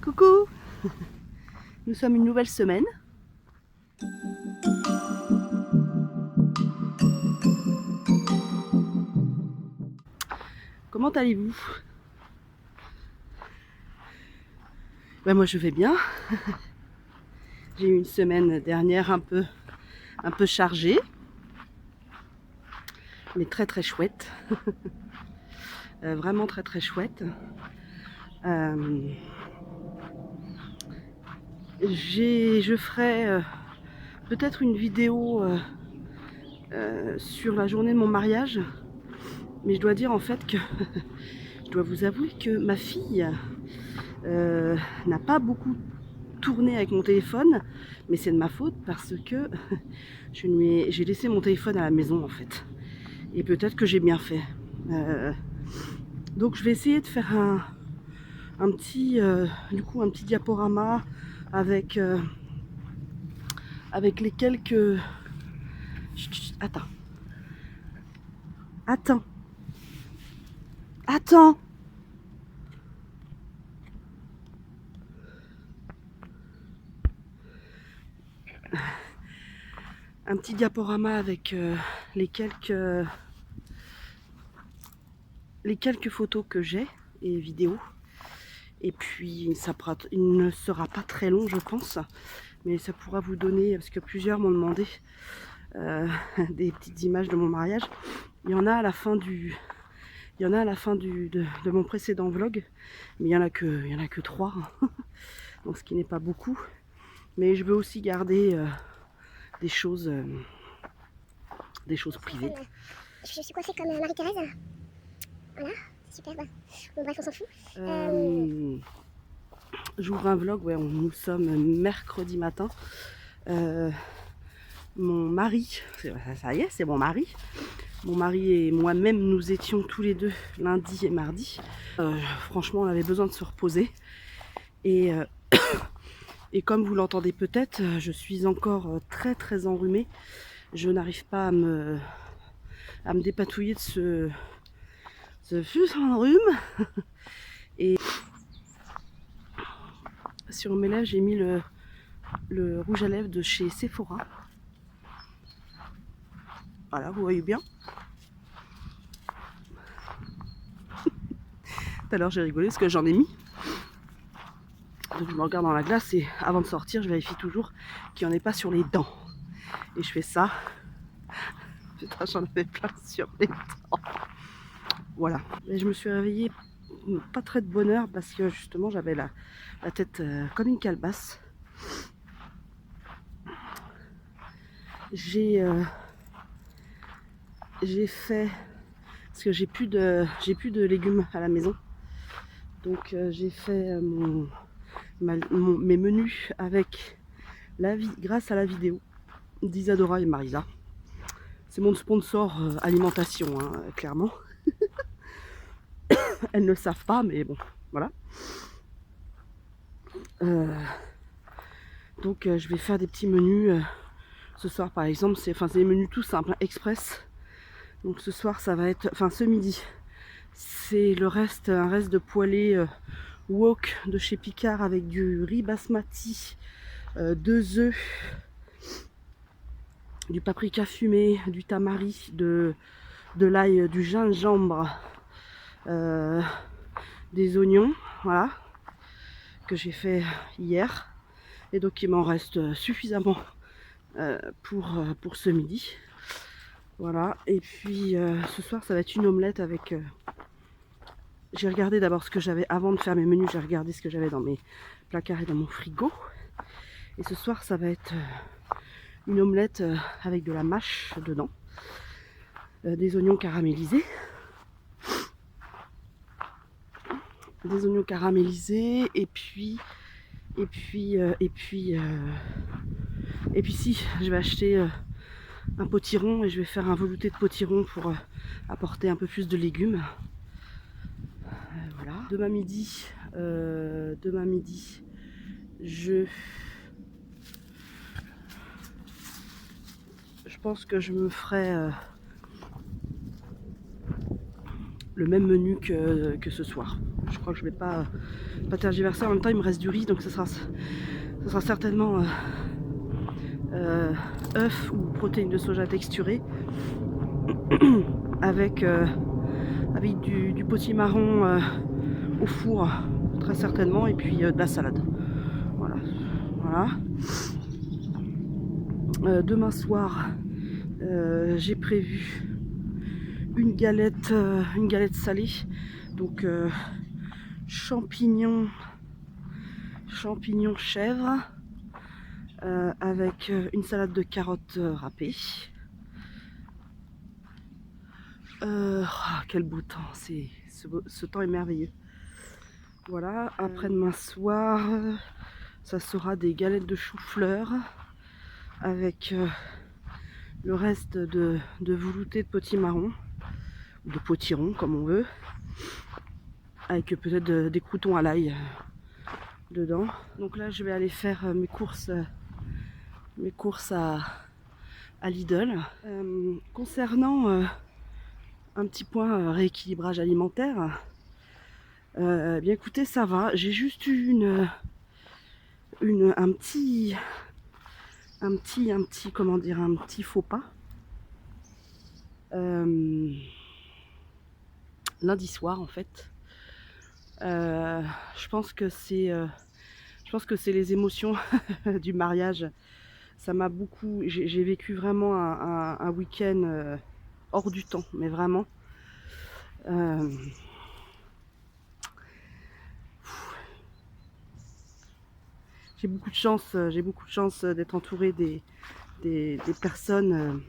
Coucou. Nous sommes une nouvelle semaine. Comment allez-vous? Ben moi je vais bien. J'ai eu une semaine dernière un peu chargée, mais très chouette. Vraiment très chouette. Je ferai peut-être une vidéo sur la journée de mon mariage, mais je dois dire en fait que je dois vous avouer que ma fille n'a pas beaucoup tourné avec mon téléphone, mais c'est de ma faute parce que j'ai laissé mon téléphone à la maison en fait, et peut-être que j'ai bien fait. Donc je vais essayer de faire un petit diaporama avec les quelques... Chut, attends. Un petit diaporama avec les quelques photos que j'ai et vidéos. Et puis il ne sera pas très long je pense, mais ça pourra vous donner, parce que plusieurs m'ont demandé des petites images de mon mariage. Il y en a à la fin de mon précédent vlog, mais il y en a que 3, donc ce qui n'est pas beaucoup. Mais je veux aussi garder des choses privées. Je suis coiffée comme Marie-Thérèse. Voilà, c'est super. Bon bref, on s'en fout. J'ouvre un vlog, ouais, nous sommes mercredi matin. Mon mari, ça y est, c'est mon mari. Mon mari et moi-même, nous étions tous les deux lundi et mardi. Franchement, on avait besoin de se reposer. Et comme vous l'entendez peut-être, je suis encore très enrhumée. Je n'arrive pas à me dépatouiller de ce rhume. Et sur mes lèvres, j'ai mis le rouge à lèvres de chez Sephora. Voilà, vous voyez bien. Tout à l'heure j'ai rigolé parce que j'en ai mis. Donc je me regarde dans la glace et avant de sortir je vérifie toujours qu'il n'y en ait pas sur les dents. Et je fais ça. Putain, j'en avais plein sur les dents. Voilà. Et je me suis réveillée pas très de bonne heure parce que justement j'avais la tête comme une calebasse. J'ai fait, parce que j'ai plus de légumes à la maison, donc j'ai fait mes menus avec grâce à la vidéo d'Isadora et Marisa. C'est mon sponsor alimentation, hein, clairement. Elles ne le savent pas, mais bon, voilà. Donc je vais faire des petits menus ce soir par exemple. C'est des menus tout simples, hein, express. Donc ce soir ça va être, ce midi, c'est un reste de poêlée wok de chez Picard avec du riz basmati, 2 œufs, du paprika fumé, du tamari, de l'ail, du gingembre, des oignons, voilà, que j'ai fait hier. Et donc il m'en reste suffisamment pour ce midi. Voilà, et puis ce soir ça va être une omelette avec... J'ai regardé d'abord ce que j'avais, avant de faire mes menus, j'ai regardé ce que j'avais dans mes placards et dans mon frigo. Et ce soir ça va être une omelette avec de la mâche dedans, des oignons caramélisés. Et puis si, je vais acheter un potiron et je vais faire un velouté de potiron pour apporter un peu plus de légumes. Voilà. Demain midi, je pense que je me ferai le même menu que ce soir. Je crois que je vais pas tergiverser. En même temps, il me reste du riz, donc ce sera certainement œufs ou protéines de soja texturées avec du potimarron au four, très certainement, et puis de la salade. Voilà. Demain soir, j'ai prévu une galette salée, donc champignons chèvre, avec une salade de carottes râpées. Quel beau temps, ce temps est merveilleux. Voilà, après-demain soir, ça sera des galettes de chou-fleur avec le reste de velouté de potimarron, ou de potiron comme on veut, avec peut-être des croûtons à l'ail dedans. Donc là je vais aller faire mes courses à Lidl. Concernant un petit point rééquilibrage alimentaire, bien écoutez, ça va. J'ai juste eu un petit comment dire, un petit faux pas. Lundi soir en fait. Je pense que c'est les émotions du mariage. Ça m'a beaucoup. J'ai vécu vraiment un week-end hors du temps, mais vraiment. J'ai beaucoup de chance d'être entourée des personnes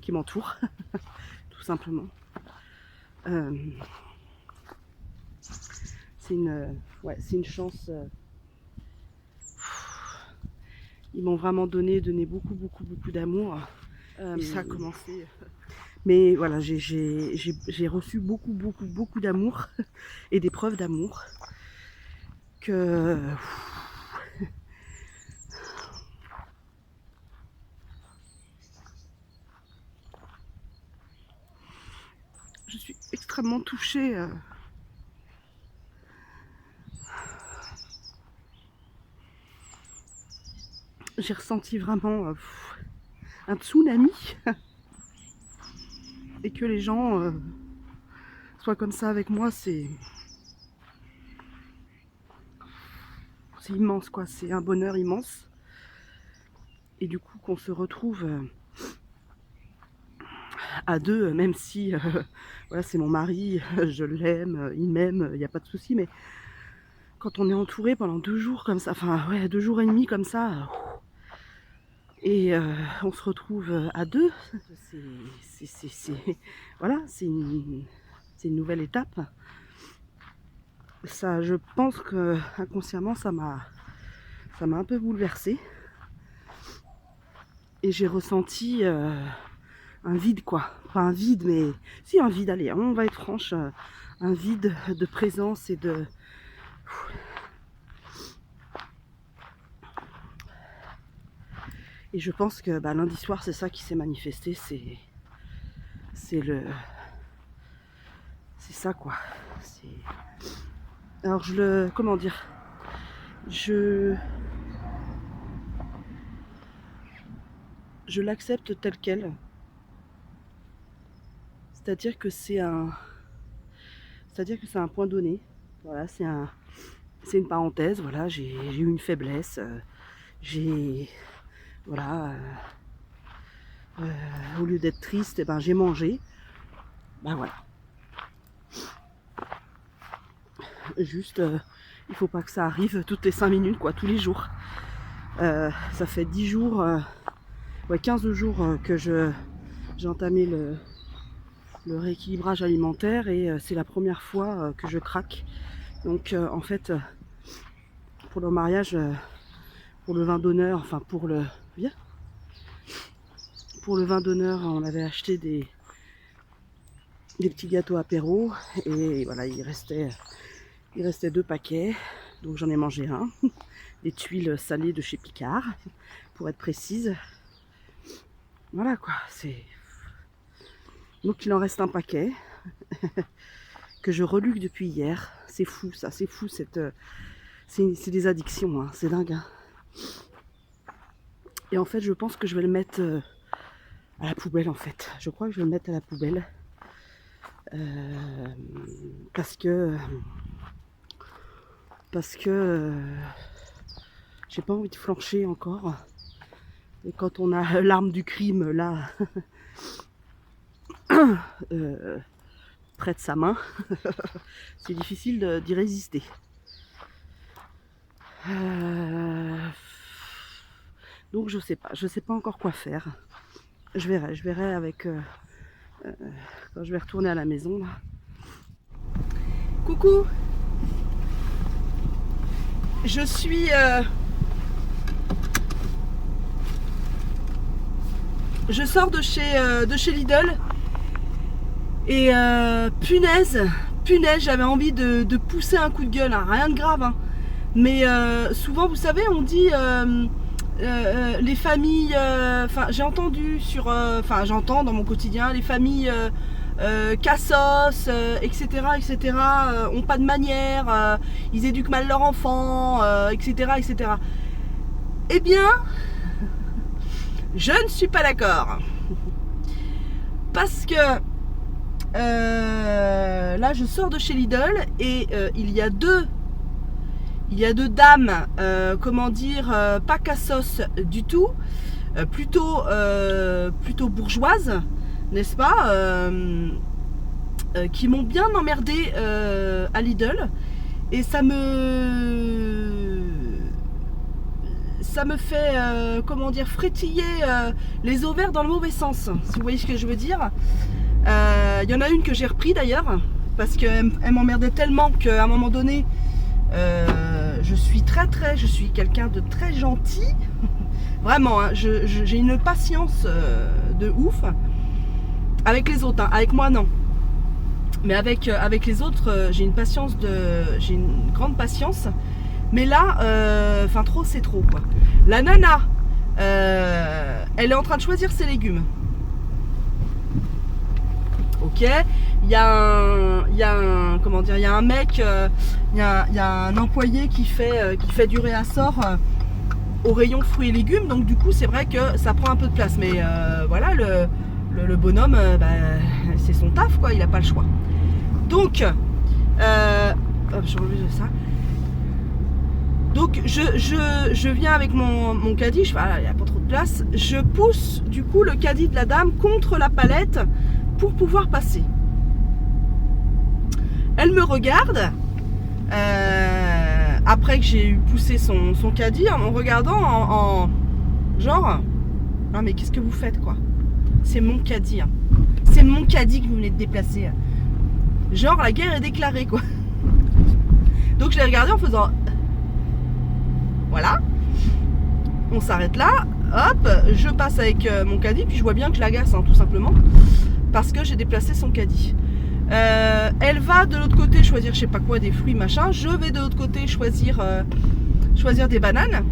qui m'entourent, tout simplement. C'est une chance. Ils m'ont vraiment donné beaucoup d'amour. Et ça a commencé. Mais voilà, j'ai reçu beaucoup d'amour et des preuves d'amour que je suis extrêmement touchée. J'ai ressenti vraiment un tsunami et que les gens soient comme ça avec moi, c'est immense quoi, c'est un bonheur immense. Et du coup qu'on se retrouve à deux, même si voilà, c'est mon mari, je l'aime, il m'aime, il n'y a pas de souci, mais quand on est entouré pendant 2 jours comme ça, enfin ouais, 2 jours et demi comme ça, et on se retrouve à deux, voilà, c'est une nouvelle étape. Ça, je pense que inconsciemment, ça m'a un peu bouleversée. Et j'ai ressenti un vide quoi. Pas un vide, mais si un vide, allez, on va être franche, un vide de présence et de... Et je pense que lundi soir, c'est ça qui s'est manifesté, c'est ça quoi. Alors comment dire, je l'accepte tel quel. C'est-à-dire que c'est un point donné. Voilà, c'est une parenthèse. Voilà, j'ai eu une faiblesse. Voilà, au lieu d'être triste, eh ben, j'ai mangé. Voilà. Juste, il faut pas que ça arrive toutes les 5 minutes, quoi, tous les jours. Ça fait 10 jours, 15 jours que j'ai entamé le rééquilibrage alimentaire et c'est la première fois que je craque. Donc en fait, pour le mariage, pour le vin d'honneur, enfin pour le vin d'honneur, on avait acheté des petits gâteaux apéro et voilà, il restait 2 paquets, donc j'en ai mangé un. Des tuiles salées de chez Picard, pour être précise. Voilà quoi, donc il en reste un paquet. que je reluque depuis hier. C'est fou ça, c'est fou cette... c'est des addictions, hein, c'est dingue. Hein. Et en fait je pense que je vais le mettre à la poubelle en fait. Je crois que je vais le mettre à la poubelle. Parce que j'ai pas envie de flancher encore. Et quand on a l'arme du crime là près de sa main, c'est difficile d'y résister. Donc je sais pas encore quoi faire. Je verrai avec quand je vais retourner à la maison là. Coucou. Je suis je sors de chez Lidl et punaise, j'avais envie de pousser un coup de gueule, hein, rien de grave, hein. Mais souvent, vous savez, on dit les familles, enfin j'ai entendu j'entends dans mon quotidien, les familles cassos, etc., ont pas de manière, ils éduquent mal leurs enfants, etc., etc. Eh bien, je ne suis pas d'accord. Parce que là, je sors de chez Lidl et il y a deux dames, comment dire, pas cassos du tout, plutôt bourgeoises, n'est-ce pas, qui m'ont bien emmerdé à Lidl, et ça me fait, comment dire, frétiller les ovaires dans le mauvais sens, si vous voyez ce que je veux dire. Il y en a une que j'ai repris d'ailleurs, parce qu'elle m'emmerdait tellement qu'à un moment donné, je suis quelqu'un de très gentil, vraiment, hein, j'ai une patience de ouf, avec les autres, hein, avec moi non, mais avec les autres, j'ai une grande patience, mais là, trop c'est trop quoi. La nana, elle est en train de choisir ses légumes. Ok, il y a un mec, il y a un employé qui fait du réassort au rayon fruits et légumes, donc du coup c'est vrai que ça prend un peu de place, mais voilà, le bonhomme, c'est son taf quoi, il a pas le choix. Donc, hop, j'ai enlevé ça. Donc je viens avec mon caddie, il n'y a pas trop de place, je pousse du coup le caddie de la dame contre la palette pour pouvoir passer. Elle me regarde, après que j'ai poussé son caddie, en me regardant en genre, non mais qu'est-ce que vous faites quoi? C'est mon caddie, hein. C'est mon caddie que vous venez de déplacer. Genre la guerre est déclarée quoi. Donc je l'ai regardé en faisant, voilà, on s'arrête là, hop, je passe avec mon caddie, puis je vois bien que je l'agace, hein, tout simplement, parce que j'ai déplacé son caddie. Elle va de l'autre côté choisir je sais pas quoi, des fruits machin, je vais de l'autre côté choisir des bananes.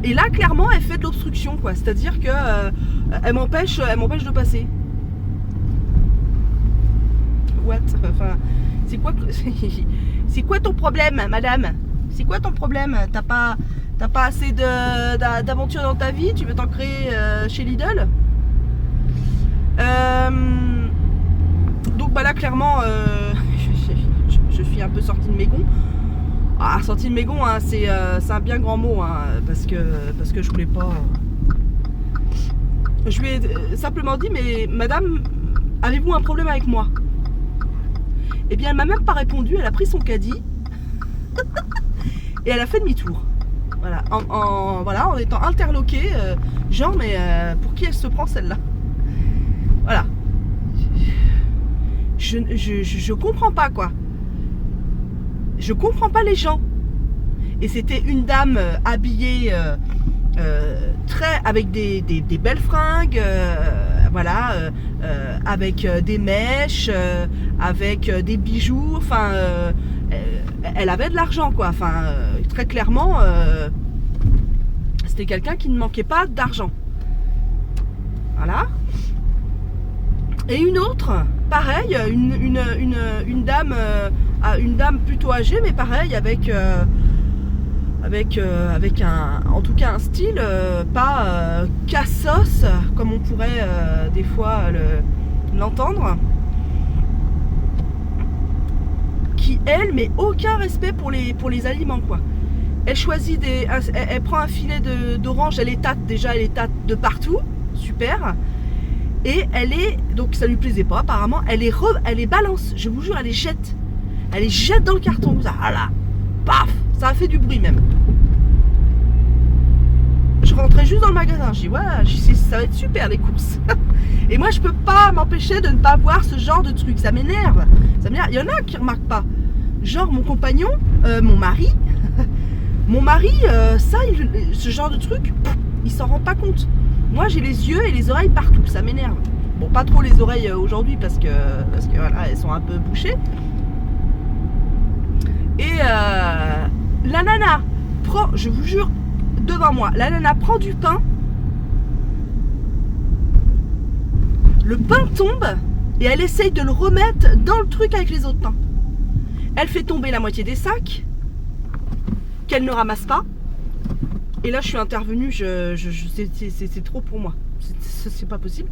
Et là clairement elle fait de l'obstruction quoi, c'est-à-dire que elle m'empêche de passer. What? Enfin, c'est quoi ton problème, madame? C'est quoi ton problème? T'as pas assez d'aventures dans ta vie? Tu veux t'en créer chez Lidl? Donc bah là clairement je suis un peu sortie de mes gonds. Ah, sortie de mes gonds, hein, c'est un bien grand mot, hein, parce que je voulais pas. Je lui ai simplement dit, mais madame, avez-vous un problème avec moi? Eh bien elle m'a même pas répondu, elle a pris son caddie et elle a fait demi-tour. Voilà, en étant interloquée, genre mais pour qui elle se prend celle-là? Voilà. Je comprends pas quoi. Je comprends pas les gens. Et c'était une dame habillée avec des belles fringues, voilà, avec des mèches, avec des bijoux, enfin elle avait de l'argent quoi, enfin très clairement c'était quelqu'un qui ne manquait pas d'argent. Voilà. Et une autre, pareil, une dame plutôt âgée, mais pareil, avec en tout cas un style pas cassos, comme on pourrait des fois l'entendre, qui elle, mais aucun respect pour les aliments, quoi. Elle choisit elle prend un filet d'orange, elle les tâte de partout, super. Et donc ça lui plaisait pas apparemment, elle les balance, je vous jure, elle les jette dans le carton, ah là, paf, ça a fait du bruit même. Je rentrais juste dans le magasin, je dis ouais, ça va être super les courses. Et moi je peux pas m'empêcher de ne pas voir ce genre de truc, ça m'énerve. Il y en a qui remarquent pas. Genre mon compagnon, mon mari, ce genre de truc, il s'en rend pas compte. Moi j'ai les yeux et les oreilles partout, ça m'énerve. Bon, pas trop les oreilles aujourd'hui parce que voilà, elles sont un peu bouchées. Et la nana prend, je vous jure, devant moi, la nana prend du pain. Le pain tombe et elle essaye de le remettre dans le truc avec les autres pains. Elle fait tomber la moitié des sacs qu'elle ne ramasse pas. Et là, je suis intervenue, c'est trop pour moi. C'est pas possible.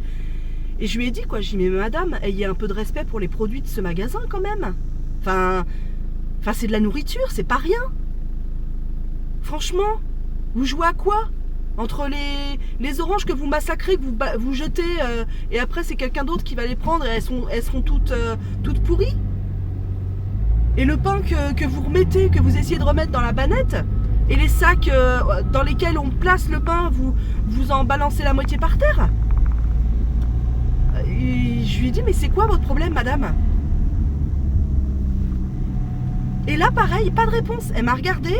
Et je lui ai dit, quoi, j'ai dit, mais madame, ayez un peu de respect pour les produits de ce magasin quand même. Enfin c'est de la nourriture, c'est pas rien. Franchement, vous jouez à quoi? Entre les oranges que vous massacrez, que vous jetez, et après c'est quelqu'un d'autre qui va les prendre et elles seront toutes pourries. Et le pain que vous remettez, que vous essayez de remettre dans la banette, et les sacs dans lesquels on place le pain, vous en balancez la moitié par terre. Et je lui ai dit, mais c'est quoi votre problème, madame? Et là, pareil, pas de réponse. Elle m'a regardé.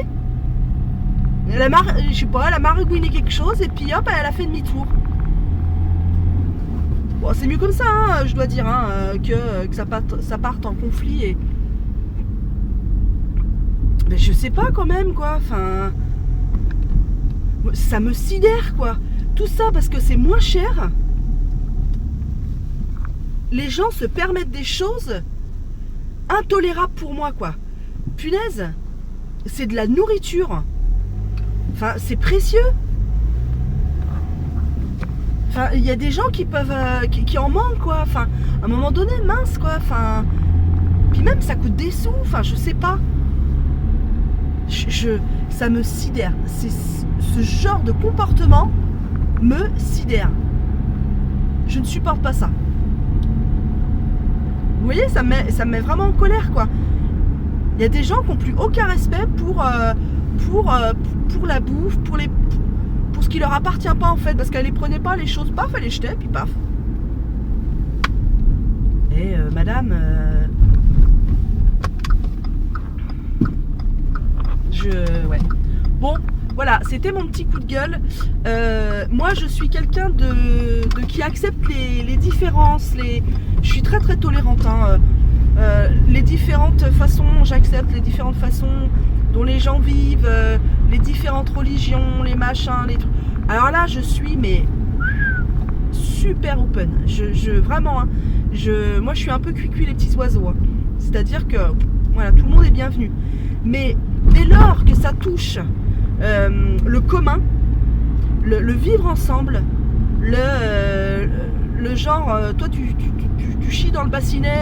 Elle a margouiné quelque chose et puis hop, elle a fait demi-tour. Bon, c'est mieux comme ça, hein, je dois dire, hein, que ça parte en conflit. Et mais je sais pas quand même, quoi. Enfin, ça me sidère, quoi. Tout ça parce que c'est moins cher. Les gens se permettent des choses intolérables pour moi, quoi. Punaise, c'est de la nourriture. Enfin, c'est précieux. Enfin, il y a des gens qui peuvent, qui en manquent, quoi. Enfin, à un moment donné, mince, quoi. Enfin, puis même ça coûte des sous. Enfin, je sais pas. Ça me sidère. Ce genre de comportement me sidère. Je ne supporte pas ça. Vous voyez, ça me met vraiment en colère, quoi. Il y a des gens qui n'ont plus aucun respect pour la bouffe, pour ce qui leur appartient pas, en fait, parce qu'elle les prenait pas, les choses, paf, elle les jetait, puis paf. Et madame, ouais. Bon, voilà, c'était mon petit coup de gueule. Moi, je suis quelqu'un qui accepte les différences. Je suis très très tolérante. Hein. Les différentes façons, j'accepte les différentes façons dont les gens vivent, les différentes religions, les machins, les trucs. Alors là, je suis mais super open. Vraiment, hein, moi, je suis un peu cuicui les petits oiseaux. Hein. C'est-à-dire que voilà, tout le monde est bienvenu. Mais dès lors que ça touche le commun, le vivre ensemble, le genre, toi tu chies dans le bassinet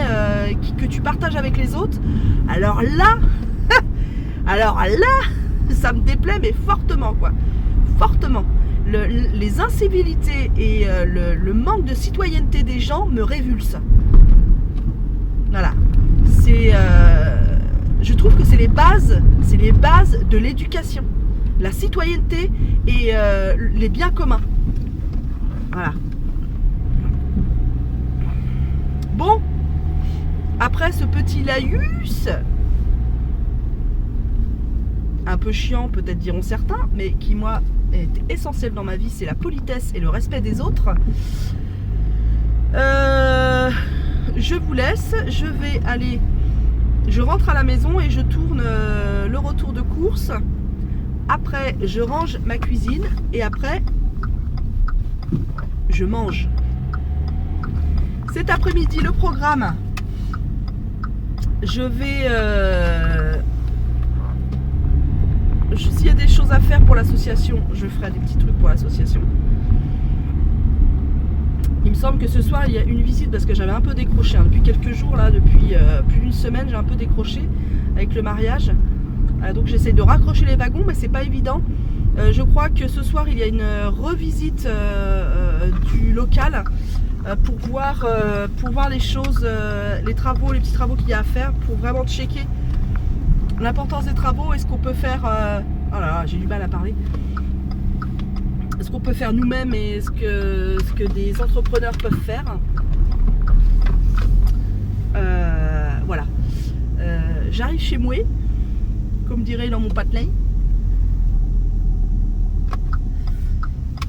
que tu partages avec les autres, alors là, ça me déplaît, mais fortement, quoi. Fortement. Les incivilités et le manque de citoyenneté des gens me révulsent. Voilà. Je trouve que c'est les bases de l'éducation. La citoyenneté et les biens communs. Voilà. Bon, après ce petit laïus, un peu chiant peut-être diront certains, mais qui moi est essentiel dans ma vie, c'est la politesse et le respect des autres. Je vous laisse, je rentre à la maison et je tourne le retour de course. Après, je range ma cuisine et après, je mange. Cet après-midi, le programme. Je vais... s'il y a des choses à faire pour l'association, je ferai des petits trucs pour l'association. Il me semble que ce soir, il y a une visite parce que j'avais un peu décroché. Hein. Depuis quelques jours, là, depuis plus d'une semaine, j'ai un peu décroché avec le mariage. Donc j'essaie de raccrocher les wagons, mais c'est pas évident. Je crois que ce soir, il y a une revisite du local pour voir les choses, les travaux, les petits travaux qu'il y a à faire, pour vraiment checker l'importance des travaux et ce qu'on peut faire. Oh là là, j'ai du mal à parler. Ce qu'on peut faire nous-mêmes et ce que des entrepreneurs peuvent faire. Voilà. J'arrive chez moi, comme dirait dans mon patelin.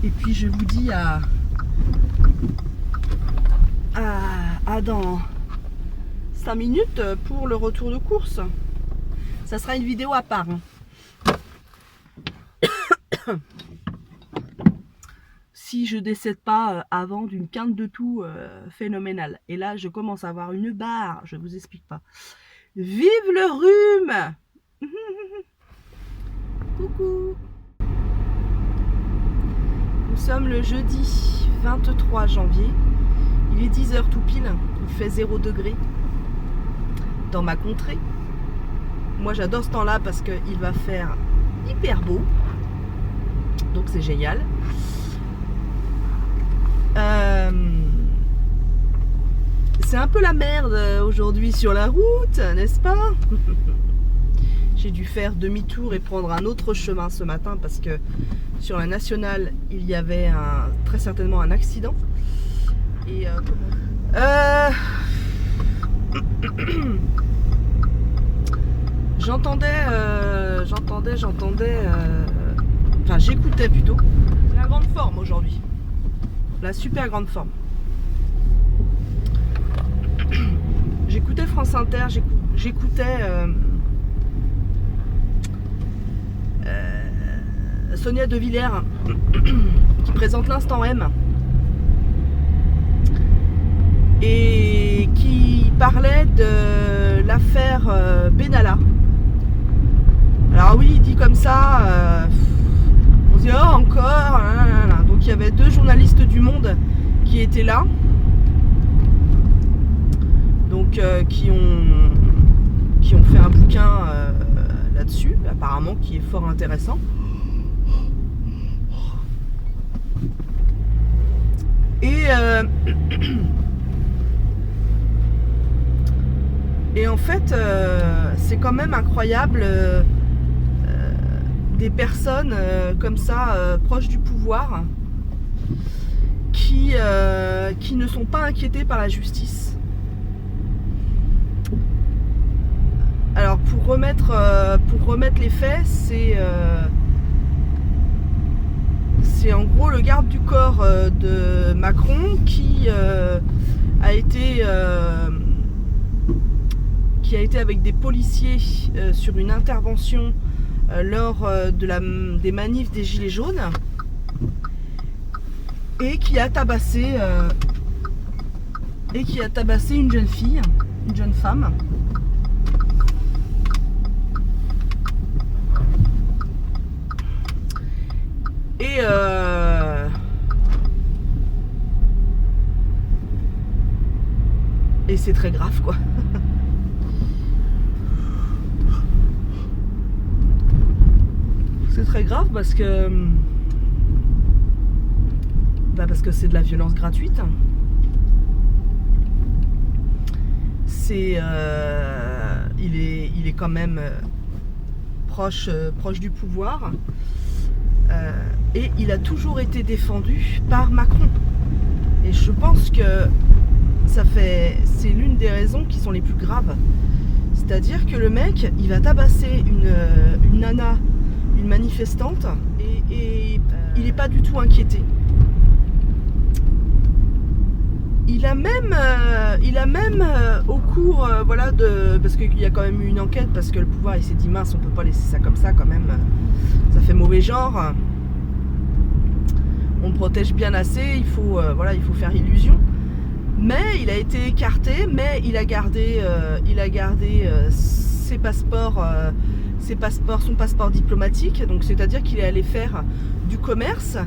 Et puis je vous dis à dans 5 minutes pour le retour de course. Ça sera une vidéo à part. Si je décède pas avant d'une quinte de toux phénoménale. Et là, je commence à avoir une barre. Je vous explique pas. Vive le rhume. Coucou. Nous sommes le jeudi 23 janvier. Il est 10h tout pile. Il fait 0 degré dans ma contrée. Moi, j'adore ce temps-là parce qu'il va faire hyper beau. Donc, c'est génial. C'est un peu la merde aujourd'hui sur la route, n'est-ce pas? J'ai dû faire demi-tour et prendre un autre chemin ce matin parce que sur la nationale, il y avait très certainement un accident. Et enfin, j'écoutais plutôt la grande forme aujourd'hui. La super grande forme. J'écoutais France Inter, j'écoutais Sonia De Villers qui présente l'Instant M et qui parlait de l'affaire Benalla. Alors oui, dit comme ça, on se dit oh encore, donc il y avait 2 journalistes du Monde qui étaient là, donc qui ont fait un bouquin là-dessus, apparemment qui est fort intéressant. Et en fait, c'est quand même incroyable des personnes comme ça, proches du pouvoir, qui ne sont pas inquiétées par la justice. Alors pour remettre les faits, c'est en gros le garde du corps de Macron qui a été avec des policiers sur une intervention lors des manifs des Gilets jaunes et qui a tabassé une jeune fille, une jeune femme. Et c'est très grave, quoi. C'est très grave parce que c'est de la violence gratuite. Il est quand même proche du pouvoir. Et il a toujours été défendu par Macron. Et je pense que c'est l'une des raisons qui sont les plus graves. C'est-à-dire que le mec, il va tabasser une nana, une manifestante, et il n'est pas du tout inquiété. Il a même au cours, parce qu'il y a quand même eu une enquête, parce que le pouvoir il s'est dit mince, on peut pas laisser ça comme ça quand même, ça fait mauvais genre. On protège bien assez, il faut faire illusion. mais il a été écarté, mais il a gardé ses passeports, son passeport diplomatique. Donc c'est-à-dire qu'il est allé faire du commerce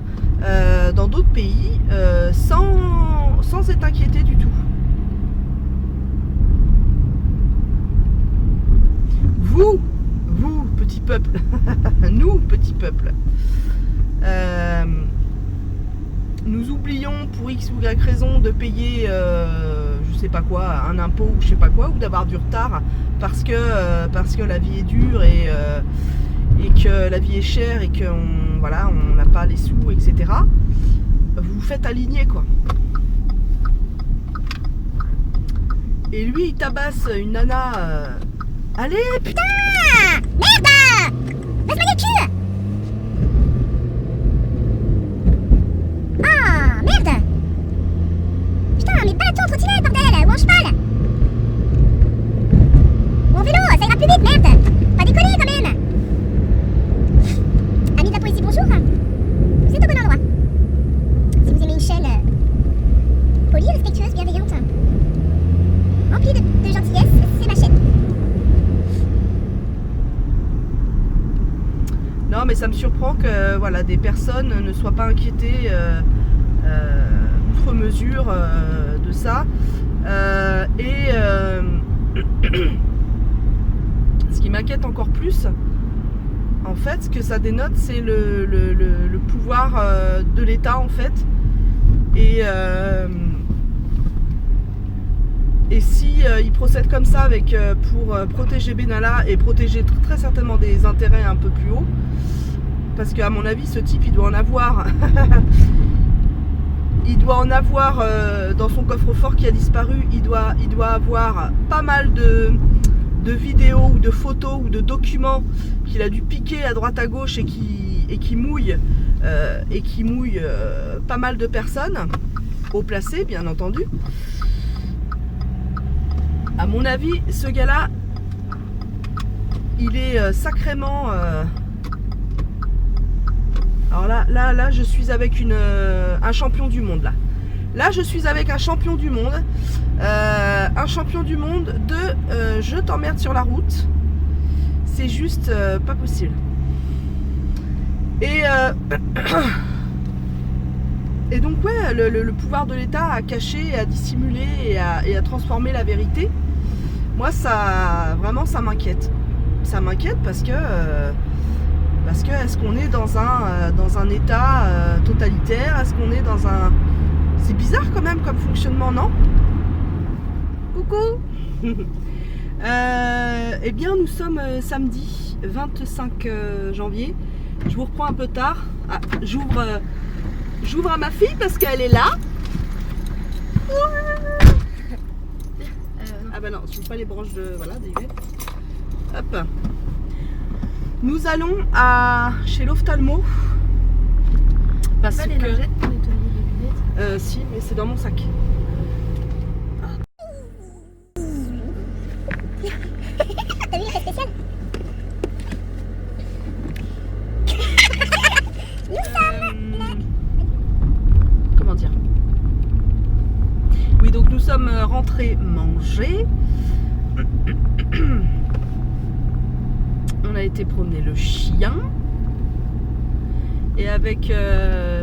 dans d'autres pays sans être inquiété du tout. Vous, petit peuple, nous, petit peuple, nous oublions pour X ou Y raison de payer, je sais pas quoi, un impôt ou je sais pas quoi, ou d'avoir du retard parce que la vie est dure et que la vie est chère et qu'on voilà, on n'a pas les sous, etc. Vous vous faites aligner, quoi. Et lui, il tabasse une nana. Allez, putain! Merde! Laisse-moi le cul! Ah, merde! Putain, mais pas toi en trottinette, bordel! Ou en cheval! Ou en vélo, ça ira plus vite, merde! Pas déconner quand même! Amis de la poésie, bonjour! Vous êtes au bon endroit. Si vous aimez une chaîne polie, respectueuse, bienveillante, remplie de gentillesse, c'est ma chaîne. Non, mais ça me surprend que voilà, des personnes ne soient pas inquiétées outre mesure de ça. Ce qui m'inquiète encore plus, en fait, ce que ça dénote, c'est le pouvoir de l'État, en fait. Et si il procède comme ça pour protéger Benalla et protéger très certainement des intérêts un peu plus hauts, parce qu'à mon avis, ce type, il doit en avoir. Il doit en avoir dans son coffre-fort qui a disparu. Il doit avoir pas mal de vidéos ou de photos ou de documents qu'il a dû piquer à droite à gauche et qui mouillent pas mal de personnes, haut placées bien entendu. À mon avis, ce gars-là, il est sacrément... Alors là, je suis avec un champion du monde, là. Là, je suis avec un champion du monde. Un champion du monde de je t'emmerde sur la route. C'est juste pas possible. Et donc, ouais, le pouvoir de l'État à cacher, à dissimuler et à transformer la vérité. Moi, vraiment, ça m'inquiète. Ça m'inquiète parce que est-ce qu'on est dans un état totalitaire? Est-ce qu'on est dans un... C'est bizarre quand même comme fonctionnement, non? Coucou. Eh bien, nous sommes samedi 25 janvier. Je vous reprends un peu tard. Ah, j'ouvre à ma fille parce qu'elle est là. Ah bah non, je ne pas les branches de... Voilà, des lunettes. Hop. Nous allons chez l'ophtalmo. Parce que... lingettes pour nettoyer les lunettes. Si, mais c'est dans mon sac. T'as vu l'effet spécial? Comment dire? Oui, donc nous sommes rentrés manger. On a été promener le chien. Et avec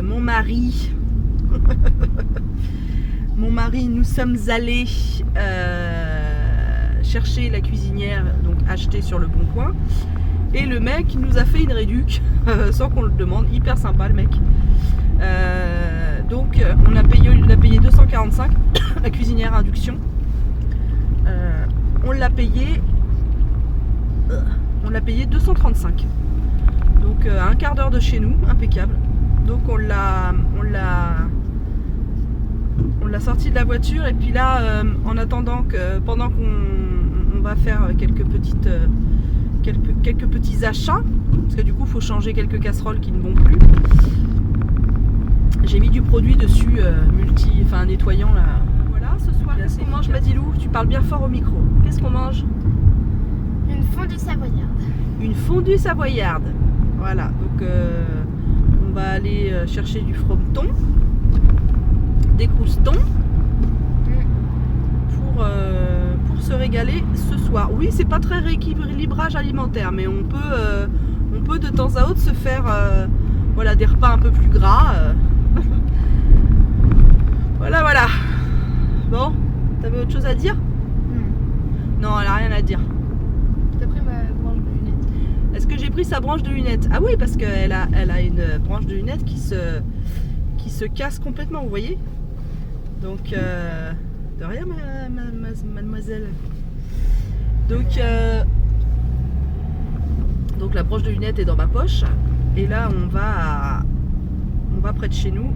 mon mari, nous sommes allés chercher la cuisinière, donc achetée sur le Bon Coin. Et le mec nous a fait une réduc sans qu'on le demande, hyper sympa le mec. Donc on a payé 245 la cuisinière induction. On l'a payé 235. Donc à un quart d'heure de chez nous, impeccable. Donc on l'a sorti de la voiture et puis là en attendant pendant qu'on va faire quelques petits achats, parce que du coup il faut changer quelques casseroles qui ne vont plus. J'ai mis du produit dessus, nettoyant là. Voilà, ce soir, qu'est-ce qu'on mange, Madilou? Tu parles bien fort au micro. Qu'est-ce qu'on mange? Une fondue savoyarde. Une fondue savoyarde. Voilà, donc on va aller chercher du frometon, des croustons. pour se régaler ce soir. Oui, c'est pas très rééquilibrage alimentaire, mais on peut de temps à autre se faire voilà, des repas un peu plus gras. Voilà. Bon, t'avais autre chose à dire? Non, elle a rien à dire. T'as pris ma branche de lunettes. Est-ce que j'ai pris sa branche de lunettes? Ah oui, parce qu'elle a une branche de lunettes qui se casse complètement, vous voyez? Donc, de rien, mademoiselle. Donc la branche de lunettes est dans ma poche. Et là, on va près de chez nous,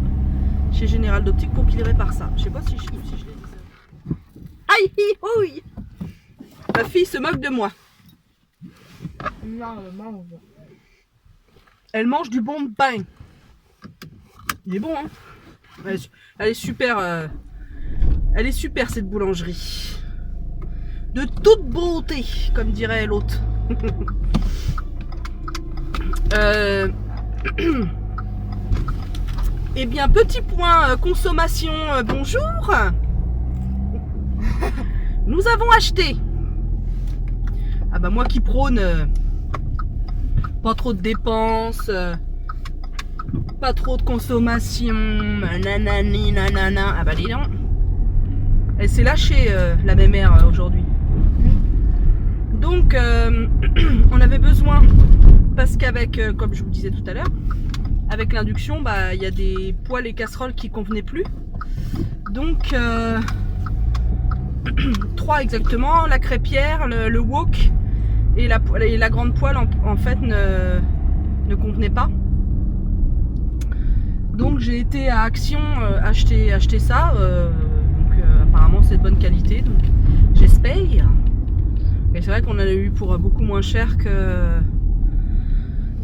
chez Général d'Optique, pour qu'il répare ça. Je sais pas si je l'ai dit ça. Aïe, oui. Ma fille se moque de moi. Non, mange. Elle mange du bon pain. Il est bon, hein? Elle est super. Elle est super, cette boulangerie. De toute beauté, comme dirait l'autre. Eh bien, petit point consommation, bonjour. Nous avons acheté. Ah bah moi qui prône pas trop de dépenses, pas trop de consommation, nanani nanana. Ah bah dis donc. Elle s'est lâchée la mémère aujourd'hui. Donc on avait besoin, parce qu'avec, comme je vous disais tout à l'heure, avec l'induction, bah il y a des poêles et casseroles qui convenaient plus. Donc 3 exactement, la crêpière, le wok et la grande poêle en fait ne convenaient pas. Donc j'ai été à Action acheter ça. Apparemment c'est de bonne qualité, donc j'espère. Et c'est vrai qu'on en a eu pour beaucoup moins cher que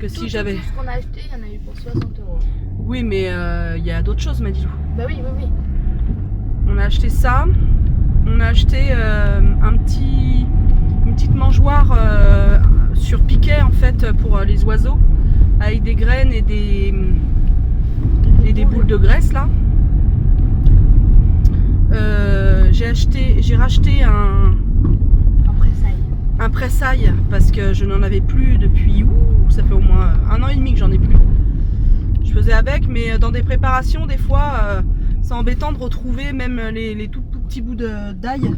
si j'avais. Tout ce qu'on a acheté, il y en a eu pour 60 €. Oui, mais il y a d'autres choses, Madilou. Bah oui. On a acheté ça. On a acheté une petite mangeoire sur piquet en fait pour les oiseaux, avec des graines et des boules de graisse là. J'ai racheté un pressail parce que je n'en avais plus depuis ça fait au moins 1 an et demi que j'en ai plus. Je faisais avec, mais dans des préparations des fois c'est embêtant de retrouver même les tout petits bouts d'ail.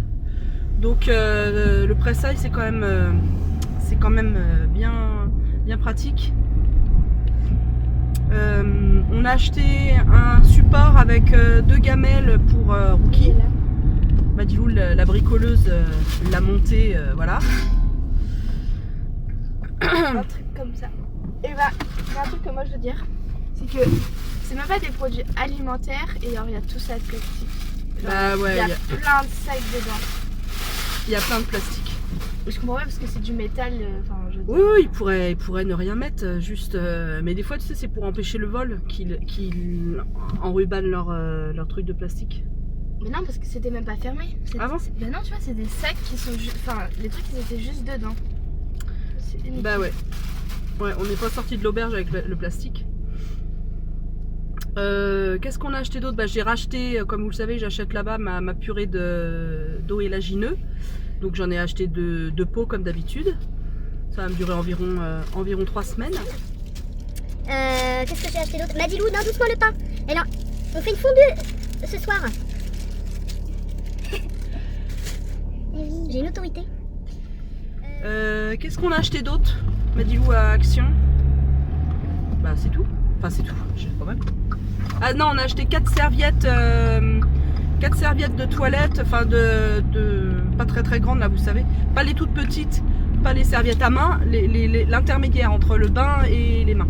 Donc le pressail c'est quand même bien pratique. On a acheté un support avec 2 gamelles pour Rookie. Madilou, la bricoleuse, l'a monté, voilà. Un truc comme ça. Et bah, il y a un truc que moi je veux dire, c'est que c'est même pas des produits alimentaires et alors il y a tout ça de plastique. Genre, Bah ouais, il y a plein de sacs dedans. Il y a plein de plastique. Et je comprends pas parce que c'est du métal. Je veux dire. Oui, il pourrait ne rien mettre, juste. Mais des fois, tu sais, c'est pour empêcher le vol qu'ils enrubannent leur truc de plastique. Mais non, parce que c'était même pas fermé. Ah bon? Ben non, tu vois, c'est des sacs qui sont juste. Enfin, les trucs ils étaient juste dedans. Bah ouais. Ouais, on n'est pas sorti de l'auberge avec le plastique. Qu'est-ce qu'on a acheté d'autre? Bah, j'ai racheté, comme vous le savez, j'achète là-bas ma purée d'eau élagineux. Donc j'en ai acheté 2 pots comme d'habitude. Ça va me durer environ 3 semaines. Qu'est-ce que j'ai acheté d'autre? Madilou, non, doucement le pain. Alors, on fait une fondue ce soir. J'ai une autorité. Qu'est-ce qu'on a acheté d'autre? Madilou à Action. Bah c'est tout. Enfin c'est tout, je sais pas mal. Ah non, on a acheté 4 serviettes. 4 serviettes de toilette, enfin pas très grandes là, vous savez. Pas les toutes petites, pas les serviettes à main, l'intermédiaire entre le bain et les mains.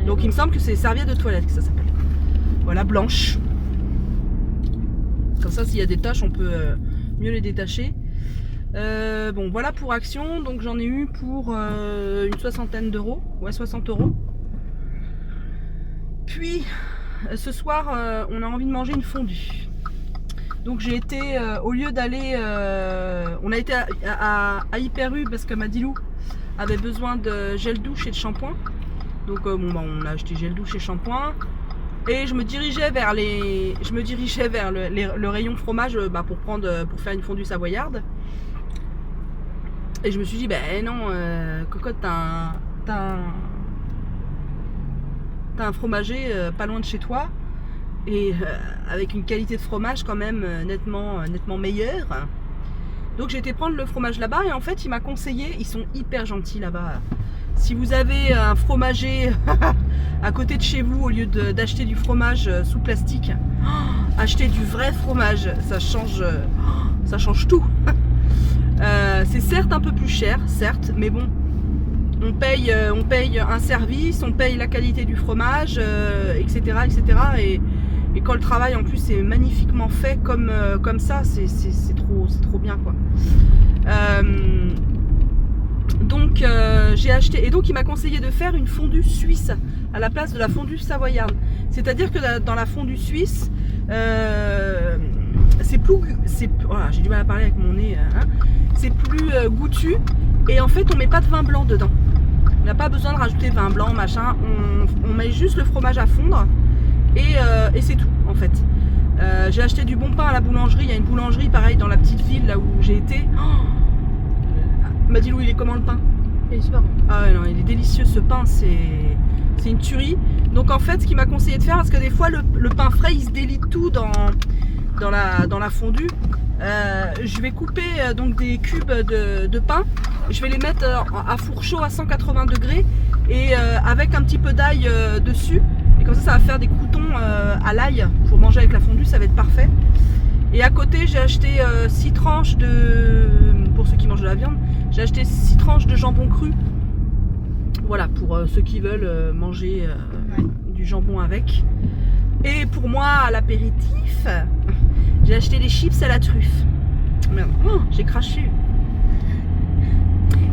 Donc il me semble que c'est serviettes de toilette que ça s'appelle. Voilà, blanches. Comme ça, s'il y a des taches, on peut mieux les détacher. Bon, voilà pour Action. Donc j'en ai eu pour une 60aine d'euros. Ouais, 60 €. Puis ce soir, on a envie de manger une fondue. Donc j'ai été, au lieu d'aller, on a été à Hyper U parce que Madilou avait besoin de gel douche et de shampoing. Donc bon, bah, on a acheté gel douche et shampoing. Et je me dirigeais vers le rayon fromage pour faire une fondue savoyarde. Et je me suis dit, ben non, cocotte, t'as un fromager pas loin de chez toi. Et avec une qualité de fromage quand même nettement meilleure. Donc j'ai été prendre le fromage là-bas et en fait il m'a conseillé, ils sont hyper gentils là-bas. Si vous avez un fromager à côté de chez vous, au lieu d'acheter du fromage sous plastique, achetez du vrai fromage, ça change tout. C'est certes un peu plus cher, certes, mais bon, on paye un service, on paye la qualité du fromage, etc. Et quand le travail en plus est magnifiquement fait comme ça, c'est trop bien quoi. Donc j'ai acheté, et donc il m'a conseillé de faire une fondue suisse à la place de la fondue savoyarde. C'est-à-dire que dans la fondue suisse, c'est plus, voilà, j'ai du mal à parler avec mon nez, hein, c'est plus goûtu, et en fait on met pas de vin blanc dedans. On n'a pas besoin de rajouter vin blanc, machin, on met juste le fromage à fondre, et c'est tout en fait. J'ai acheté du bon pain à la boulangerie, il y a une boulangerie pareil dans la petite ville là où j'ai été. Madilou, il est comment le pain? Il est super bon. Ah ouais, non, il est délicieux ce pain, c'est une tuerie. Donc en fait, ce qu'il m'a conseillé de faire, parce que des fois le pain frais il se délite tout dans la fondue, je vais couper donc des cubes de pain, je vais les mettre à four chaud à 180 degrés et avec un petit peu d'ail dessus, et comme ça va faire des croûtons à l'ail pour manger avec la fondue, ça va être parfait. Et à côté j'ai acheté 6 tranches pour ceux qui mangent de la viande, j'ai acheté 6 tranches de jambon cru. Voilà, pour ceux qui veulent manger du jambon avec. Et pour moi, à l'apéritif, j'ai acheté des chips à la truffe. Merde, j'ai craché.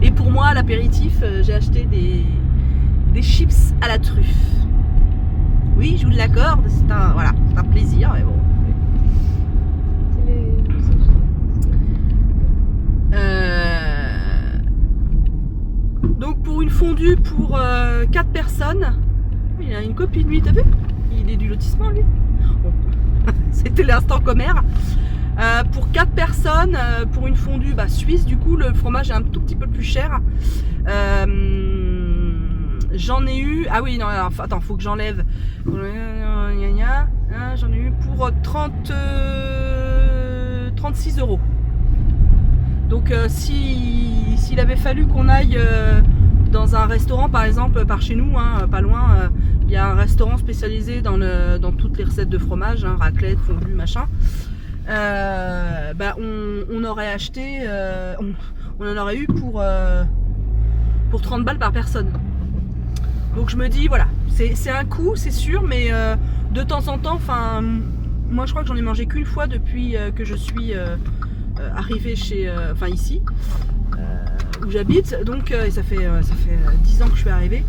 Et pour moi, à l'apéritif, j'ai acheté des chips à la truffe. Oui, je vous l'accorde, c'est un plaisir, mais bon. Donc pour une fondue pour 4 personnes, il a une copine lui, t'as vu? Il est du lotissement lui. Bon. C'était l'instant commère. Pour 4 personnes, pour une fondue suisse, du coup le fromage est un tout petit peu plus cher. J'en ai eu, ah oui non, alors, attends, faut que j'enlève. J'en ai eu pour 36 €. Donc s'il avait fallu qu'on aille dans un restaurant par exemple par chez nous, pas loin, il y a un restaurant spécialisé dans toutes les recettes de fromage, raclette, fondue, machin, on aurait acheté, on en aurait eu pour 30 balles par personne. Donc je me dis voilà, c'est un coût, c'est sûr, mais de temps en temps, enfin moi je crois que j'en ai mangé qu'une fois depuis que je suis arrivée ici où j'habite, donc et ça fait 10 ans que je suis arrivée.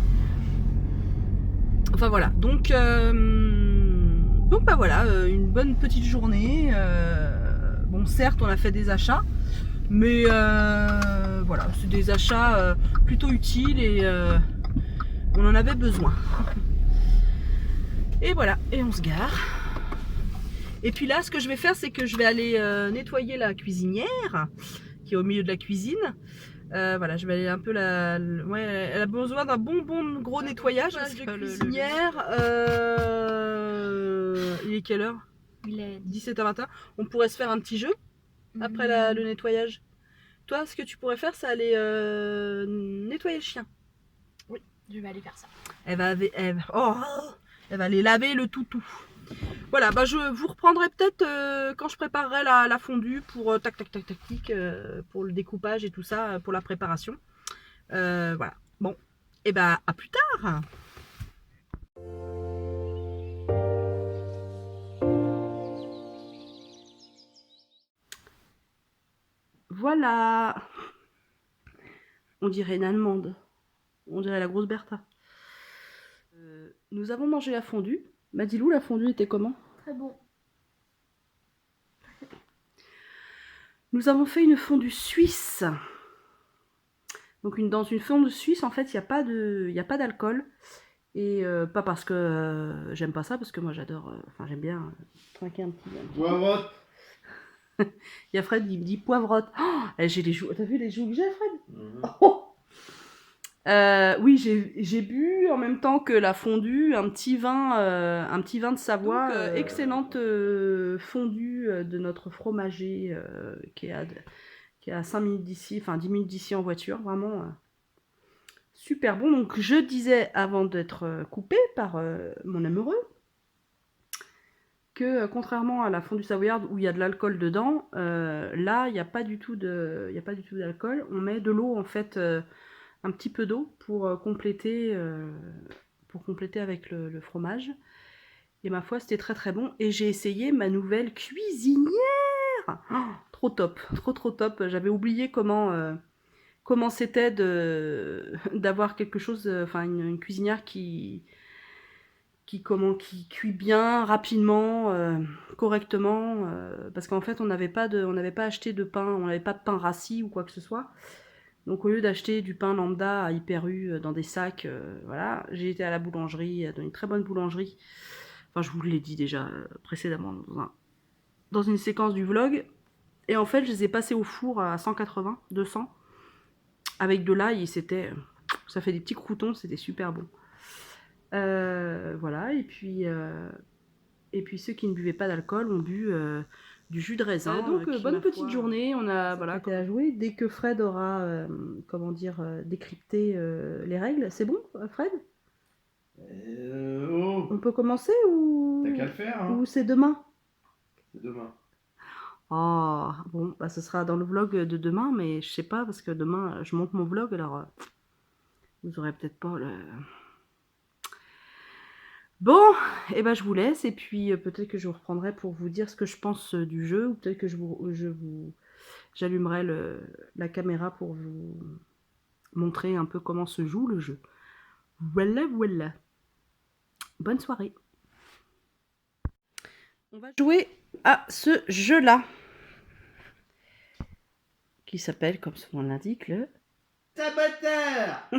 Enfin voilà, donc voilà, une bonne petite journée. Bon certes on a fait des achats, mais voilà, c'est des achats plutôt utiles et on en avait besoin. Et voilà, et on se gare. Et puis là, ce que je vais faire, c'est que je vais aller nettoyer la cuisinière qui est au milieu de la cuisine. Voilà, je vais aller un peu ouais, elle a besoin d'un bon gros nettoyage. Parce que cuisinière, il est quelle heure? Il est 17h21. On pourrait se faire un petit jeu après le nettoyage. Toi, ce que tu pourrais faire, c'est aller nettoyer le chien. Oui, je vais aller faire ça. Elle va aller laver le toutou. Voilà, je vous reprendrai peut-être quand je préparerai la fondue pour pour le découpage et tout ça, pour la préparation. Voilà. Bon, et à plus tard. Voilà. On dirait une Allemande. On dirait la grosse Bertha. Nous avons mangé la fondue. Madilou, la fondue était comment? Très bon. Nous avons fait une fondue suisse. Donc dans une fondue suisse, en fait, il n'y a pas d'alcool. Et pas parce que j'aime pas ça, parce que moi j'adore, enfin j'aime bien trinquer un petit peu. Poivrotte. Il y a Fred, il me dit poivrotte. Oh, j'ai les joues, t'as vu les joues que j'ai, Fred? Mhm. Oh. Oui, j'ai bu en même temps que la fondue un petit vin de Savoie. Donc, excellente fondue de notre fromager qui est à 5 minutes d'ici, enfin 10 minutes d'ici en voiture, vraiment super bon. Donc je disais avant d'être coupée par mon amoureux que contrairement à la fondue savoyarde où il y a de l'alcool dedans, là il n'y a pas du tout d'alcool. On met de l'eau en fait. Un petit peu d'eau pour compléter avec le fromage. Et ma foi, c'était très très bon. Et j'ai essayé ma nouvelle cuisinière. Oh, trop top, trop top. J'avais oublié comment c'était d'avoir quelque chose, enfin une cuisinière qui cuit bien, rapidement, correctement. Parce qu'en fait, on n'avait pas acheté de pain, on n'avait pas de pain rassis ou quoi que ce soit. Donc au lieu d'acheter du pain lambda à Hyper U dans des sacs, voilà, j'ai été à la boulangerie, dans une très bonne boulangerie. Enfin, je vous l'ai dit déjà précédemment dans une séquence du vlog. Et en fait, je les ai passés au four à 180, 200, avec de l'ail, et ça fait des petits croûtons, c'était super bon. Voilà, et puis ceux qui ne buvaient pas d'alcool ont bu du jus de raisin. Donc bonne petite journée, on a voilà à jouer. Dès que Fred aura décrypté les règles, c'est bon Fred? Oh. On peut commencer ou T'as qu'à le faire, hein. Ou c'est demain? C'est demain. Oh bon, bah ce sera dans le vlog de demain, mais je sais pas parce que demain je monte mon vlog, alors vous aurez peut-être pas le. Bon, et ben je vous laisse, et puis peut-être que je vous reprendrai pour vous dire ce que je pense du jeu, ou peut-être que j'allumerai la caméra pour vous montrer un peu comment se joue le jeu. Voilà, voilà. Bonne soirée. On va jouer à ce jeu-là, qui s'appelle, comme son nom l'indique, le Saboteur.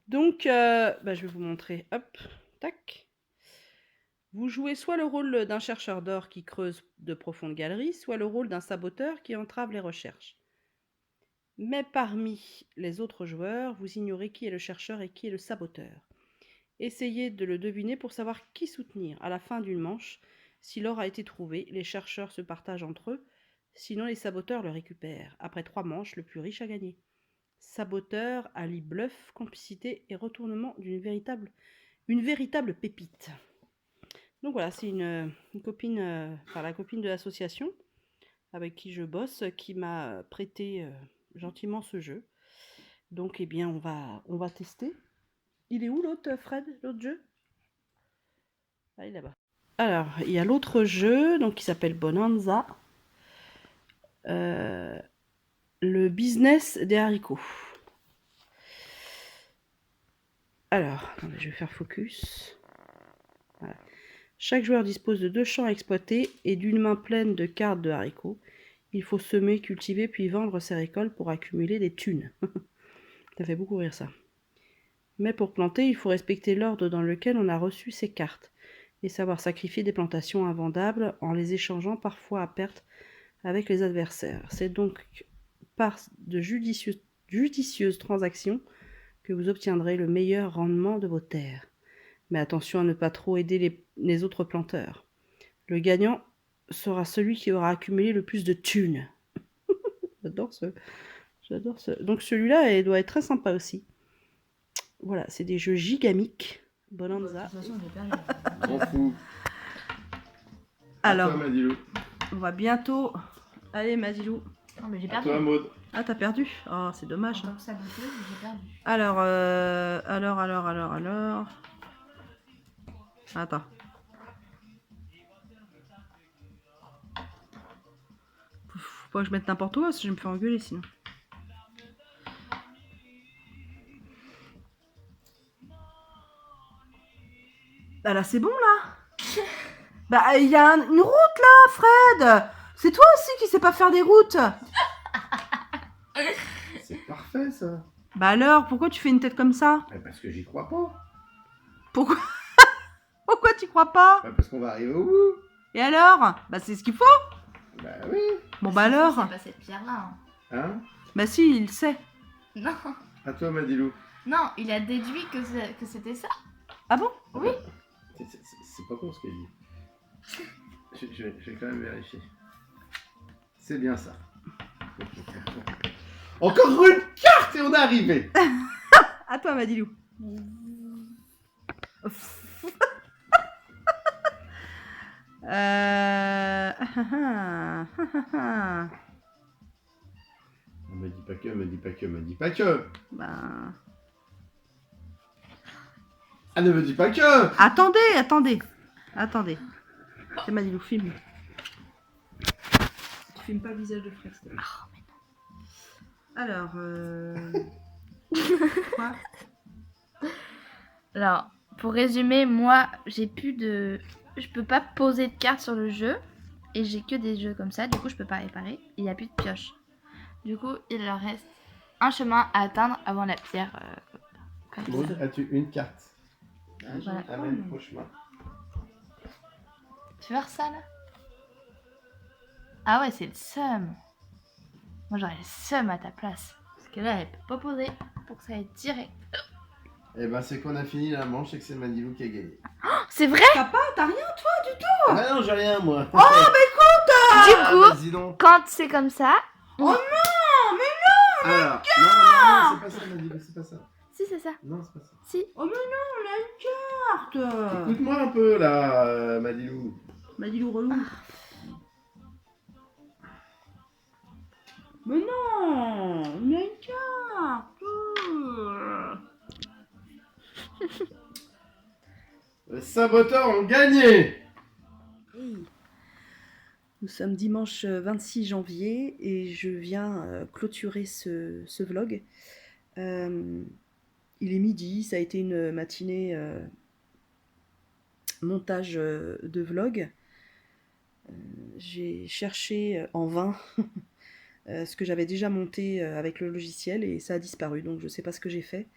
Donc, je vais vous montrer. Hop, tac. Vous jouez soit le rôle d'un chercheur d'or qui creuse de profondes galeries, soit le rôle d'un saboteur qui entrave les recherches. Mais parmi les autres joueurs, vous ignorez qui est le chercheur et qui est le saboteur. Essayez de le deviner pour savoir qui soutenir. À la fin d'une manche, si l'or a été trouvé, les chercheurs se partagent entre eux, sinon les saboteurs le récupèrent. Après 3 manches, le plus riche a gagné. Saboteur allie bluff, complicité et retournement d'une véritable pépite. Donc voilà, c'est une copine, la copine de l'association avec qui je bosse, qui m'a prêté gentiment ce jeu. Donc eh bien on va tester. Il est où l'autre Fred, l'autre jeu? Ah, il est là-bas. Alors, il y a l'autre jeu donc qui s'appelle Bonanza. Le business des haricots. Alors, je vais faire focus. Voilà. Chaque joueur dispose de 2 champs à exploiter et d'une main pleine de cartes de haricots. Il faut semer, cultiver, puis vendre ses récoltes pour accumuler des thunes. Ça fait beaucoup rire ça. Mais pour planter, il faut respecter l'ordre dans lequel on a reçu ces cartes et savoir sacrifier des plantations invendables en les échangeant parfois à perte avec les adversaires. C'est donc par de judicieuses transactions que vous obtiendrez le meilleur rendement de vos terres. Mais attention à ne pas trop aider les autres planteurs. Le gagnant sera celui qui aura accumulé le plus de thunes. J'adore ce. Donc celui-là doit être très sympa aussi. Voilà, c'est des jeux gigamiques. Bonanza. M'en fous. Alors, À toi, Madilou. on va bientôt. Allez, Mazilou. Non, mais j'ai À perdu. toi, Maud. Ah, t'as perdu? Oh, c'est dommage. En tant que saboteuse, j'ai perdu. Alors. Attends. Faut pas que je mette n'importe où, parce que je vais me faire engueuler sinon. Bah là, c'est bon là. Bah, il y a une route là, Fred. C'est toi aussi qui sais pas faire des routes. C'est parfait, ça. Bah alors, pourquoi tu fais une tête comme ça? Parce que j'y crois pas. Pourquoi pourquoi tu crois pas? Parce qu'on va arriver au bout. Et alors? Bah c'est ce qu'il faut. Bah oui. Bon bah alors? C'est pas cette pierre-là. Hein? Bah si, il sait. Non, À toi, Madilou. non, il a déduit que c'était ça. Ah bon? Oui. C'est pas con ce qu'elle dit. Je vais quand même vérifier. C'est bien ça. Encore une carte et on est arrivé. À toi, Madilou. On me dit pas que, me dit pas que, me dit pas que. Ben... Ah, ne me dis pas que. Attendez. C'est Madilou, filme. Tu filmes pas le visage de Fred. s'il te plaît. Alors, quoi? Alors, pour résumer, moi, j'ai plus de... Je peux pas poser de cartes sur le jeu. Et j'ai que des jeux comme ça. Du coup, je peux pas réparer. Il n'y a plus de pioche. Du coup, il leur reste un chemin à atteindre avant la pierre. Comme ça. Maud, as-tu une carte? Voilà. Amène au chemin. Tu veux voir ça, là? Ah ouais, c'est le seum. Moi, j'aurais le seum à ta place. Parce que là, elle peut pas poser pour que ça aille direct. Eh ben, c'est qu'on a fini la manche et que c'est Madilou qui a gagné. C'est vrai? T'as rien, toi? Ah non, j'ai rien, moi. Du coup, Vas-y donc. quand c'est comme ça... Oh Alors, non, c'est pas ça, Madilou, c'est pas ça. Si, c'est ça. Non, c'est pas ça. Si. Oh mais non, on a une carte. Écoute-moi un peu, là, Madilou. Madilou relou. Mais non, on a une carte. Les saboteurs ont gagné. Hey. Nous sommes dimanche 26 janvier et je viens clôturer ce vlog. Il est midi, ça a été une matinée montage de vlog. J'ai cherché en vain ce que j'avais déjà monté avec le logiciel et ça a disparu, donc je ne sais pas ce que j'ai fait.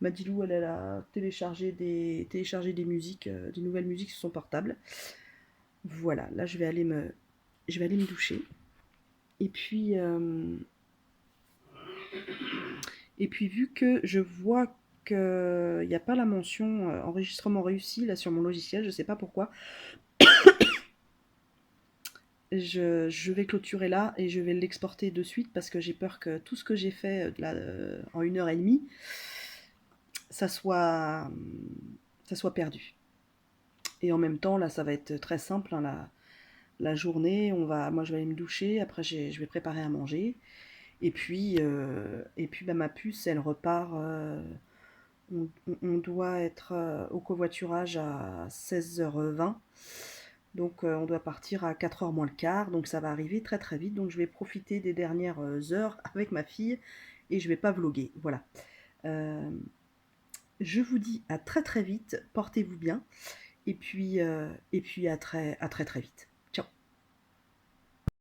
Madilou, elle a téléchargé des musiques, des nouvelles musiques sur son portable. Voilà, là je vais aller me doucher. Et puis vu que je vois qu'il n'y a pas la mention enregistrement réussi là sur mon logiciel, je ne sais pas pourquoi. Je vais clôturer là et je vais l'exporter de suite parce que j'ai peur que tout ce que j'ai fait là, en 1h30, ça soit perdu. Et en même temps, là, ça va être très simple, hein, la journée. Moi, je vais aller me doucher, après je vais préparer à manger. Et puis bah, ma puce, elle repart. On doit être au covoiturage à 16h20. Donc on doit partir à 4h moins le quart, donc ça va arriver très très vite. Donc je vais profiter des dernières heures avec ma fille et je vais pas vlogger. Voilà. Je vous dis à très très vite, portez-vous bien et puis à très vite.